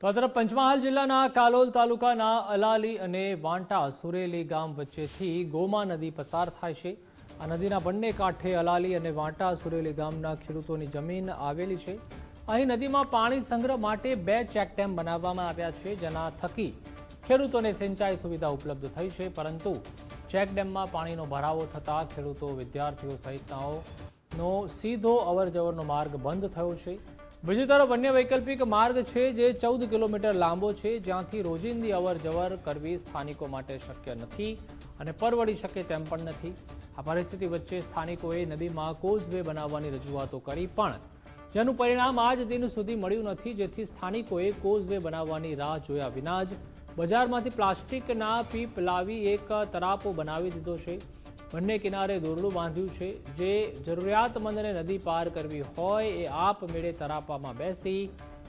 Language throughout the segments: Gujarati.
તો આ તરફ પંચમહાલ જિલ્લાના કાલોલ તાલુકાના અલાલી અને વાંટા સુરેલી ગામ વચ્ચેથી ગોમા નદી પસાર થાય છે। આ નદીના બંને કાંઠે અલાલી અને વાંટા સુરેલી ગામના ખેડૂતોની જમીન આવેલી છે। અહીં નદીમાં પાણી સંગ્રહ માટે 2 ચેકડેમ બનાવવામાં આવ્યા છે, જેના થકી ખેડૂતોને સિંચાઈ સુવિધા ઉપલબ્ધ થઈ છે। પરંતુ ચેકડેમમાં પાણીનો ભરાવો થતાં ખેડૂતો, વિદ્યાર્થીઓ સહિતનાઓનો સીધો અવરજવરનો માર્ગ બંધ થયો છે। બીજી તરફ અન્ય વૈકલ્પિક માર્ગ છે, જે 14 કિલોમીટર લાંબો છે, જ્યાંથી રોજિંદી અવરજવર કરવી સ્થાનિકો માટે શક્ય નથી અને પરવડી શકે તેમ પણ નથી। આ પરિસ્થિતિ વચ્ચે સ્થાનિકોએ નદીમાં કોઝવે બનાવવાની રજૂઆતો કરી, પણ જેનું પરિણામ આજ દિન સુધી મળ્યું નથી, જેથી સ્થાનિકોએ કોઝવે બનાવવાની રાહ જોયા વિના જ બજારમાંથી પ્લાસ્ટિકના પીપ લાવી એક તરાપો બનાવી દીધો છે। બંને કિનારે દોરડું બાંધ્યું છે, જે જરૂરિયાતમંદને નદી પાર કરવી હોય એ આપમેળે તરાપામાં બેસી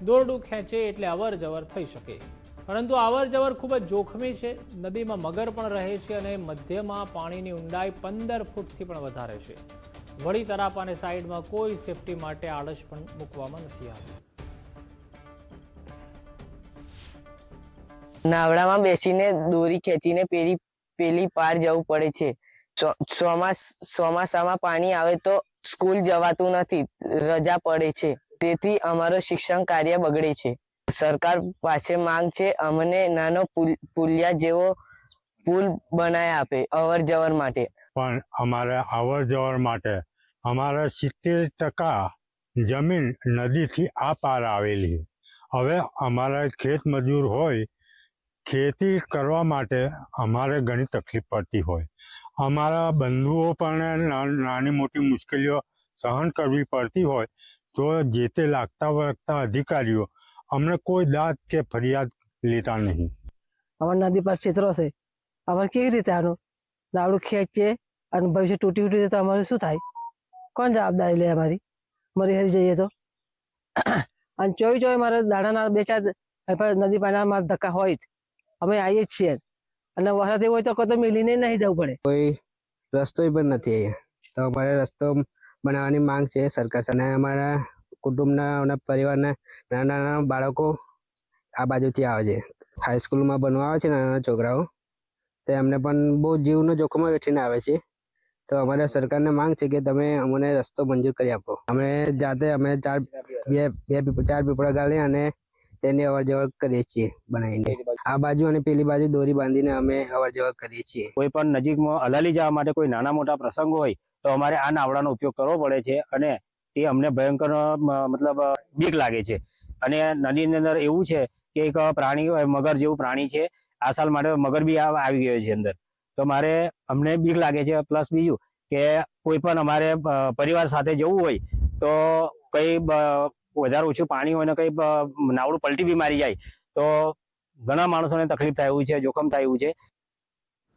દોરડું ખેંચે એટલે અવરજવર થઈ શકે। પરંતુ અવરજવર ખૂબ જ જોખમી છે। નદીમાં મગર પણ રહે છે અને મધ્યમાં પાણીની ઊંડાઈ 15 ફૂટથી પણ વધારે છે। વળી તરાપાને સાઈડમાં કોઈ સેફટી માટે આડશ પણ મૂકવામાં નથી આવી। નાવડામાં બેસીને દોરી ખેંચીને પેલી પાર જવું પડે છે। ચોમાસામાં પાણી આવે તો સ્કૂલ જવાતું નથી, રજા પડે છે, તેથી અમારું શિક્ષણ કાર્ય બગડે છે। સરકાર પાસે માંગ છે, અમને નાનો પુલિયા જેવો પુલ બનાવી આપે અવર જવર માટે। પણ અમારે અવર જવર માટે અમારે 70% જમીન નદીથી આ પાર આવેલી। હવે અમારા ખેત મજૂર હોય, ખેતી કરવા માટે અમારે ઘણી તકલીફ પડતી હોય। અમારા બંધુઓ પણ નાની મોટી મુશ્કેલીઓ સહન કરવી પડતી હોય, તો જે તે લાગતા વળગતા અધિકારીઓ અમને કોઈ દાદ કે ફરિયાદ લેતા નહીં। અમારી નદી પર ક્ષેત્રો છે, અમારે કેવી રીતે આનું નાવડું ખેંચીએ અને ભવિષ્ય તૂટી તો અમારે શું થાય? કોણ જવાબદારી લે અમારી? મરી હરી જઈએ તો? અને ચોય મારે દાડાના 2-4 નદી પાણીના મારે ધક્કા હોય જ, અમે આવીએ જ છીએ। અને વરસાદ એવો હોય તો કતો મિલીને નહીં જવું પડે। કોઈ રસ્તો પણ નથી અહીંયા, તો અમારે રસ્તો બનાવવાની માંગ છે સરકાર સાથે। અમારા કુટુંબના પરિવારના નાના બાળકો આ બાજુથી આવે છે, હાઈસ્કૂલમાં ભણવા આવે છે નાના છોકરાઓ, તો એમને પણ બહુ જીવનો જોખમમાં બેઠીને આવે છે। તો અમારે સરકારને માંગ છે કે તમે અમને રસ્તો મંજૂર કરી આપો। અમે જાતે 4 પીપળા ગાળી અને તેની અવર જવર કરીએ છીએ બનાવીને। આ બાજુ અને પેલી બાજુ દોરી બાંધીને અમે અવર જવર કરીએ છીએ। કોઈ પણ નજીકમાં અલાલી જવા માટે કોઈ નાના મોટા પ્રસંગ હોય તો અમારે આ નાવડાનો ઉપયોગ કરવો પડે છે, અને તે અમને ભયંકર મતલબ બીક લાગે છે। અને નદીની અંદર એવું છે કે એક પ્રાણી, મગર જેવું પ્રાણી છે, આ સાલ માટે મગર બી આવી ગયો છે અંદર, તો અમને બીક લાગે છે। પ્લસ બીજું કે કોઈ પણ અમારે પરિવાર સાથે જવું હોય તો કઈ વધારે ઓછું પાણી હોય ને કઈ નાવડું પલટી બી મારી જાય તો ઘણા માણસોને તકલીફ થાય એવું છે, જોખમ થાય એવું છે।